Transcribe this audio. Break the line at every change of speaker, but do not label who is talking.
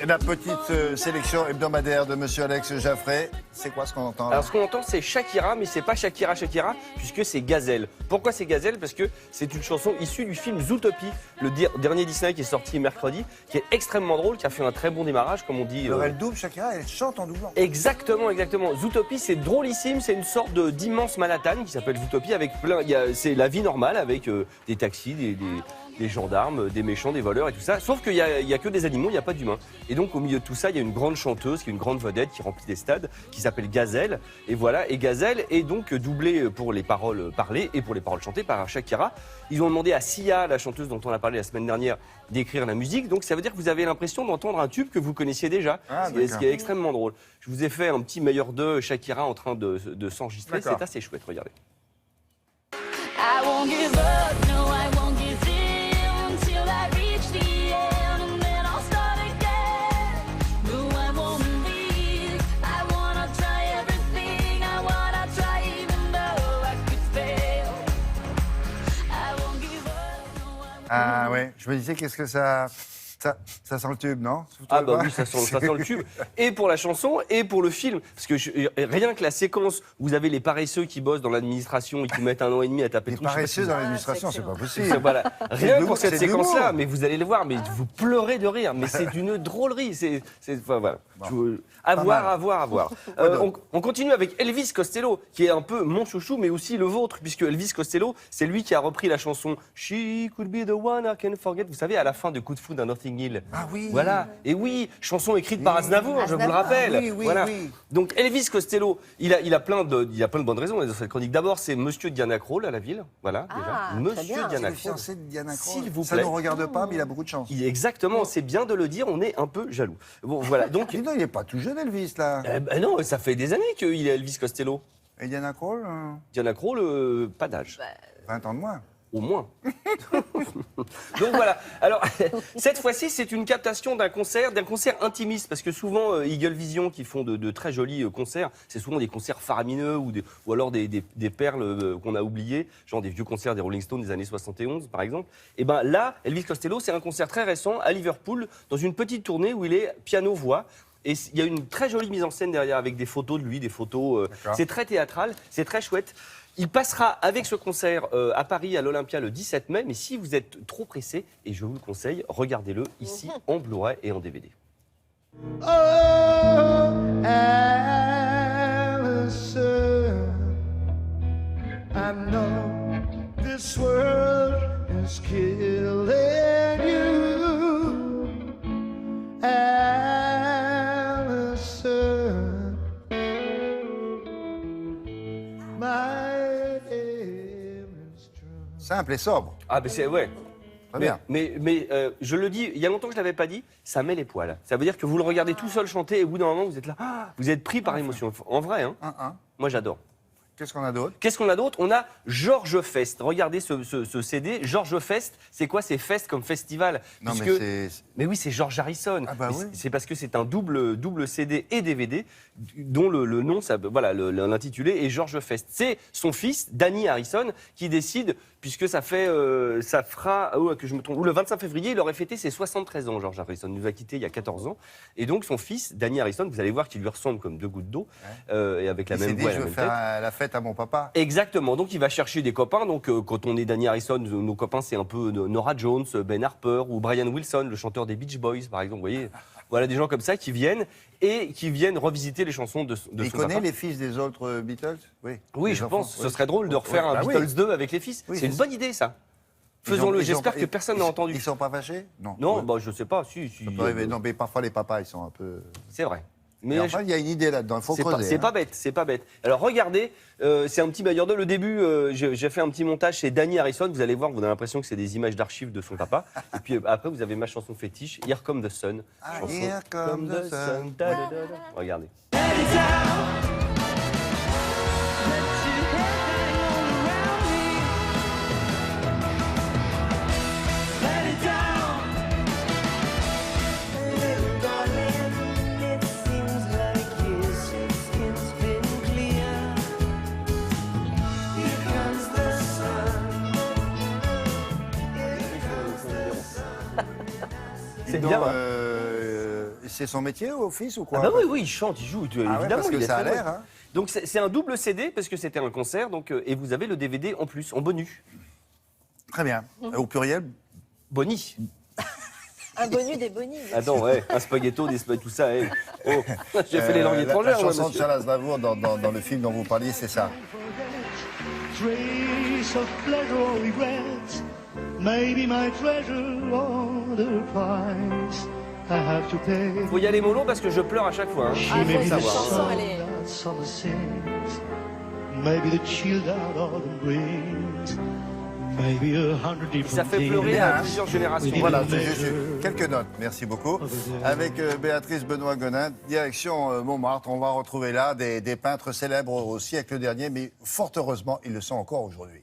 La petite sélection hebdomadaire de Monsieur Alex Jaffray, c'est quoi ce qu'on entend là?
Alors ce qu'on entend c'est Shakira, mais c'est pas Shakira, puisque c'est Gazelle. Pourquoi c'est Gazelle? Parce que c'est une chanson issue du film Zootopie, le dernier Disney qui est sorti mercredi, qui est extrêmement drôle, qui a fait un très bon démarrage, comme on dit.
Alors elle double Shakira, elle chante en doublant.
Exactement. Zootopie, c'est drôlissime, c'est une sorte d'immense Manhattan qui s'appelle Zootopie, avec c'est la vie normale, avec des taxis, des gendarmes, des méchants, des voleurs et tout ça. Sauf qu'il y a que des animaux, il n'y a pas d'humains. Et donc au milieu de tout ça, il y a une grande chanteuse, qui est une grande vedette, qui remplit des stades, qui s'appelle Gazelle. Et voilà, et Gazelle est donc doublée pour les paroles parlées et pour les paroles chantées par Shakira. Ils ont demandé à Sia, la chanteuse dont on a parlé la semaine dernière, d'écrire la musique. Donc ça veut dire que vous avez l'impression d'entendre un tube que vous connaissiez déjà, ce qui est extrêmement drôle. Je vous ai fait un petit meilleur de Shakira en train de s'enregistrer. C'est assez chouette, regardez.
I won't give up, no, I won't give in till I reach the end, and then I'll start again. No, I won't leave. I wanna try everything. I wanna try even though I could fail. I won't give up, no, I won't.
Ah ouais, je me disais qu'est-ce que ça sent le tube, non?
Ah bah oui, ça sent le tube. Et pour la chanson, et pour le film. Parce que rien que la séquence où vous avez les paresseux qui bossent dans l'administration et qui mettent 1 an et demi à taper
Les
tout.
paresseux dans l'administration, c'est pas possible.
Voilà. Rien que pour cette
c'est de
séquence-là,
l'humour.
mais vous allez le voir, mais vous pleurez de rire. Mais c'est d'une drôlerie. Enfin, voilà. À voir. On continue avec Elvis Costello, qui est un peu mon chouchou, mais aussi le vôtre, puisque Elvis Costello, c'est lui qui a repris la chanson She Could Be the One I Can Forget. Vous savez, à la fin de Coup de foudre à Notting Hill.
Ah oui.
Voilà. Et oui, chanson écrite par Aznavour, je vous le rappelle.
Ah oui.
Donc Elvis Costello, il a plein de bonnes raisons dans cette chronique. D'abord, c'est Monsieur Diana Krall à la ville. Voilà, déjà. Monsieur
C'est
Diana
le
Krall.
fiancé de Diana Krall.
S'il vous
Ça
plaît.
ne nous regarde pas, mais il a beaucoup de chance.
Exactement, c'est bien de le dire, on est un peu jaloux. Bon, voilà. Donc,
Dis donc, il n'est pas tout jeune, Elvis, là.
non, ça fait des années qu'il est Elvis Costello.
Et Diana Krall,
Diana Krall, pas d'âge.
20 ans de moins.
Au moins. Donc voilà. Alors, cette fois-ci, c'est une captation d'un concert intimiste. Parce que souvent, Eagle Vision, qui font de très jolis concerts, c'est souvent des concerts faramineux ou alors des perles qu'on a oubliées, genre des vieux concerts des Rolling Stones des années 71, par exemple. Et bien là, Elvis Costello, c'est un concert très récent à Liverpool, dans une petite tournée où il est piano-voix. Et il y a une très jolie mise en scène derrière avec des photos de lui, des photos. C'est très théâtral, c'est très chouette. Il passera avec ce concert à Paris, à l'Olympia, le 17 mai. Mais si vous êtes trop pressé, et je vous le conseille, regardez-le ici en Blu-ray et en DVD.
Oh, Allison, I know this world is killing you. Allison, my aim is true.
Simple et sobre.
Ah, ben c'est. Ouais.
Très bien.
Mais je le dis, il y a longtemps que je ne l'avais pas dit, ça met les poils. Ça veut dire que vous le regardez tout seul chanter et au bout d'un moment, vous êtes là, vous êtes pris par l'émotion. En vrai, hein. Moi j'adore.
Qu'est-ce qu'on a d'autre?
Qu'est-ce qu'on a d'autre? On a Georges Fest. Regardez ce CD. Georges Fest, c'est quoi? C'est Fest comme festival.
Non,
puisque...
mais c'est...
Mais oui, c'est George Harrison.
Ah bah
Mais
oui.
c'est parce que c'est un double CD et DVD dont le nom, voilà, l'intitulé est George Fest. C'est son fils, Danny Harrison, qui décide, puisque ça fera, que je me trompe, le 25 février, il aurait fêté ses 73 ans, George Harrison. Il nous a quittés il y a 14 ans. Et donc son fils, Danny Harrison, vous allez voir qu'il lui ressemble comme 2 gouttes d'eau, et avec la
Il s'est
même
dit,
voix et
je
la
veux
même tête.
faire la fête à mon papa.
Exactement, donc il va chercher des copains. Donc quand on est Danny Harrison, nos copains c'est un peu Nora Jones, Ben Harper ou Brian Wilson, le chanteur des Beach Boys par exemple. Vous voyez, voilà des gens comme ça qui viennent revisiter les chansons de son
Il
papa.
connaît les fils des autres Beatles? Oui.
Oui,
Les
je
enfants,
pense.
oui.
Ce serait drôle de refaire
Oui,
un
bah oui.
Beatles 2 avec les fils.
Oui,
c'est une
c'est-
bonne idée ça.
Ils ont-
Faisons-le.
ils ont-
J'espère que
ils-
personne n'a entendu.
Ils sont pas fâchés? Non.
Non,
Ouais.
bah je sais pas. Si,
Ça peut arriver. Non, mais parfois les papas, ils sont un peu...
c'est vrai.
Mais enfin, il y a une idée là-dedans, il faut creuser.
C'est pas bête, c'est pas bête. Alors regardez, c'est un petit meilleur de. Le début, j'ai fait un petit montage chez Danny Harrison. Vous allez voir, vous avez l'impression que c'est des images d'archives de son papa. Et puis après, vous avez ma chanson fétiche, Here Come the Sun.
Ah,
Chanson
Here Come the Sun.
Da, da, da, da. Regardez. C'est bien.
Donc,
hein.
c'est son métier au fils ou quoi?
Ah bah oui, oui, il chante, il joue, évidemment.
ouais, parce que
il est
ça a
très
l'air,
bon.
hein.
Donc c'est un double CD parce que c'était un concert, donc, et vous avez le DVD en plus, en bonus.
Très bien. Au pluriel?
Boni.
Un bonus des bonus.
Attends, ouais, un spaghetto, des spaghettos, tout ça. Oh, j'ai fait les langues
La
étrangères, moi,
chanson de
monsieur.
Charles Aznavour dans le film dont vous parliez, c'est ça.
Trace of pleasure or regrets. Maybe my treasure or the price I have to pay.
Faut y aller mollo parce que je pleure à chaque fois. Hein.
She
Ah,
may be
cette
the
chanson,
sun
elle est-
that summer sings. Maybe the chill that autumn brings. Maybe 100 different
Ça fait
things.
pleurer
Bien,
à
hein.
plusieurs générations.
Voilà, c'est juste quelques notes. Merci beaucoup. Avec Béatrice Benoît-Gonin, direction Montmartre. On va retrouver là des peintres célèbres au siècle dernier, mais fort heureusement, ils le sont encore aujourd'hui.